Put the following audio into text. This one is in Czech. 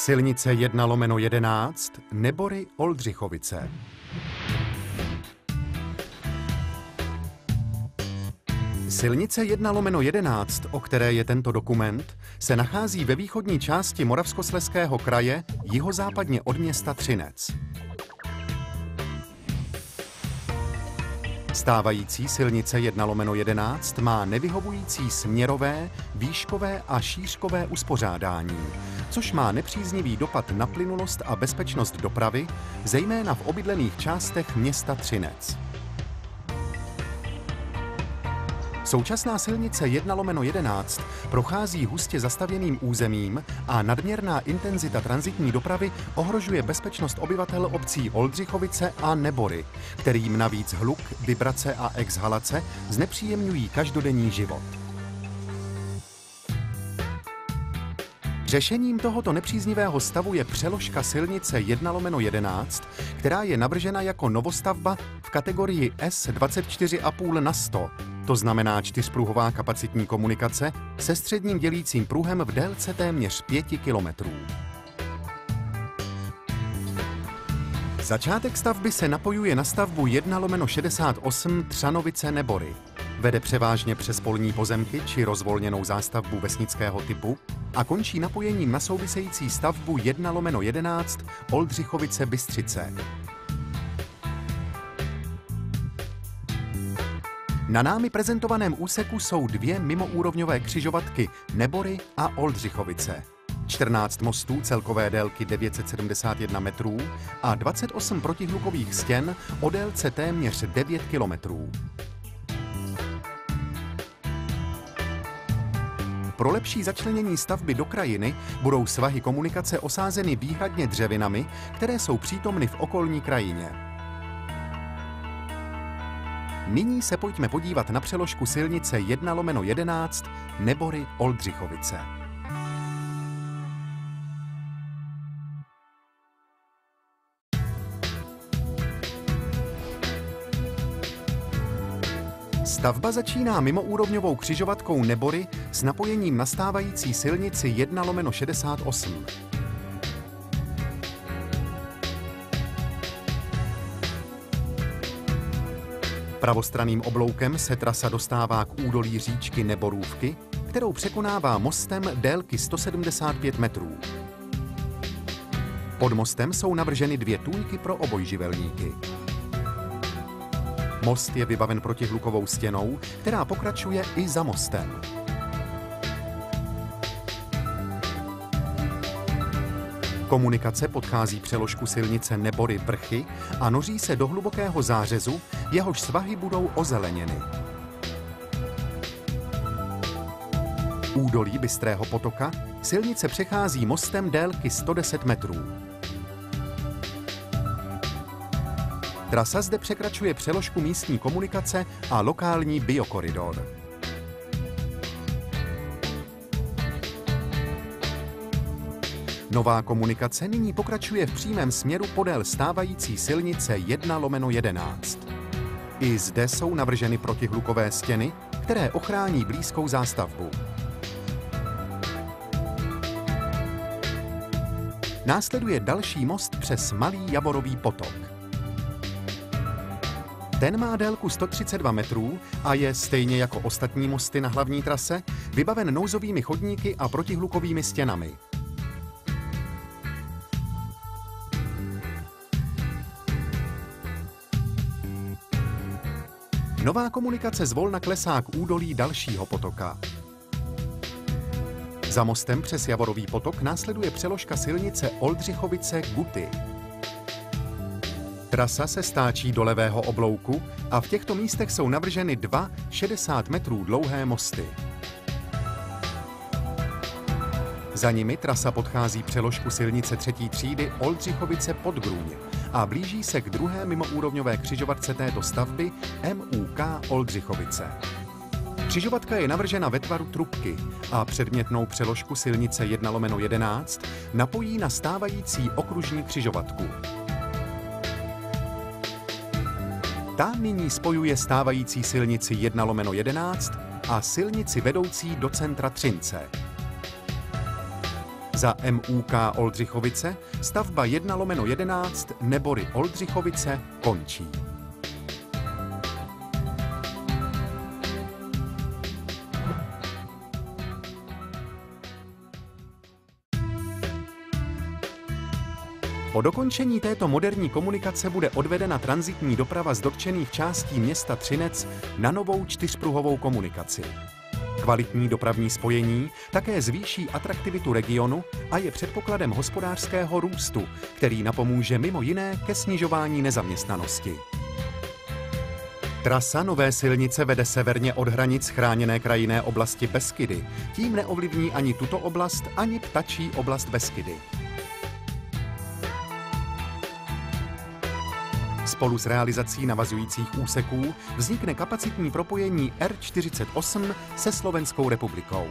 Silnice 1/11 Nebory Oldřichovice. Silnice 1/11, o které je tento dokument, se nachází ve východní části Moravskoslezského kraje jihozápadně od města Třinec. Stávající silnice 1/11 má nevyhovující směrové, výškové a šířkové uspořádání, což má nepříznivý dopad na plynulost a bezpečnost dopravy, zejména v obydlených částech města Třinec. Současná silnice 1/11 prochází hustě zastavěným územím a nadměrná intenzita tranzitní dopravy ohrožuje bezpečnost obyvatel obcí Oldřichovice a Nebory, kterým navíc hluk, vibrace a exhalace znepříjemňují každodenní život. Řešením tohoto nepříznivého stavu je přeložka silnice 1/11, která je navržena jako novostavba v kategorii S24,5/100, to znamená čtyřpruhová kapacitní komunikace se středním dělícím pruhem v délce téměř 5 kilometrů. Začátek stavby se napojuje na stavbu 1/68 Třanovice-Nebory. Vede převážně přes polní pozemky či rozvolněnou zástavbu vesnického typu a končí napojením na související stavbu 1/11 Oldřichovice-Bystřice. Na námi prezentovaném úseku jsou dvě mimoúrovňové křižovatky Nebory a Oldřichovice. 14 mostů celkové délky 971 metrů a 28 protihlukových stěn o délce téměř 9 kilometrů. Pro lepší začlenění stavby do krajiny budou svahy komunikace osázeny výhradně dřevinami, které jsou přítomny v okolní krajině. Nyní se pojďme podívat na přeložku silnice 1/11 Nebory Oldřichovice. Stavba začíná mimoúrovňovou křižovatkou Nebory s napojením na stávající silnici 1/68. Pravostranným obloukem se trasa dostává k údolí říčky Neborůvky, kterou překonává mostem délky 175 metrů. Pod mostem jsou navrženy dvě tůňky pro obojživelníky. Most je vybaven protihlukovou stěnou, která pokračuje i za mostem. Komunikace podchází přeložku silnice Nebory Vrchy a noří se do hlubokého zářezu, jehož svahy budou ozeleněny. Údolí Bystrého potoka silnice přechází mostem délky 110 metrů. Trasa zde překračuje přeložku místní komunikace a lokální biokoridor. Nová komunikace nyní pokračuje v přímém směru podél stávající silnice 1/11. I zde jsou navrženy protihlukové stěny, které ochrání blízkou zástavbu. Následuje další most přes Malý Javorový potok. Ten má délku 132 metrů a je, stejně jako ostatní mosty na hlavní trase, vybaven nouzovými chodníky a protihlukovými stěnami. Nová komunikace zvolna klesá k údolí dalšího potoka. Za mostem přes Javorový potok následuje přeložka silnice Oldřichovice-Guty. Trasa se stáčí do levého oblouku a v těchto místech jsou navrženy dva 60 metrů dlouhé mosty. Za nimi trasa podchází přeložku silnice 3. třídy Oldřichovice-Podgrůň a blíží se k druhé mimoúrovňové křižovatce této stavby MUK Oldřichovice. Křižovatka je navržena ve tvaru trubky a předmětnou přeložku silnice 1/11 napojí na stávající okružní křižovatku. Ta nyní spojuje stávající silnici 1/11 a silnici vedoucí do centra Třince. Za MUK Oldřichovice stavba 1/11 Nebory Oldřichovice končí. Po dokončení této moderní komunikace bude odvedena tranzitní doprava z dotčených částí města Třinec na novou čtyřpruhovou komunikaci. Kvalitní dopravní spojení také zvýší atraktivitu regionu a je předpokladem hospodářského růstu, který napomůže mimo jiné ke snižování nezaměstnanosti. Trasa nové silnice vede severně od hranic chráněné krajinné oblasti Beskydy. Tím neovlivní ani tuto oblast, ani ptačí oblast Beskydy. Spolu s realizací navazujících úseků vznikne kapacitní propojení R48 se Slovenskou republikou.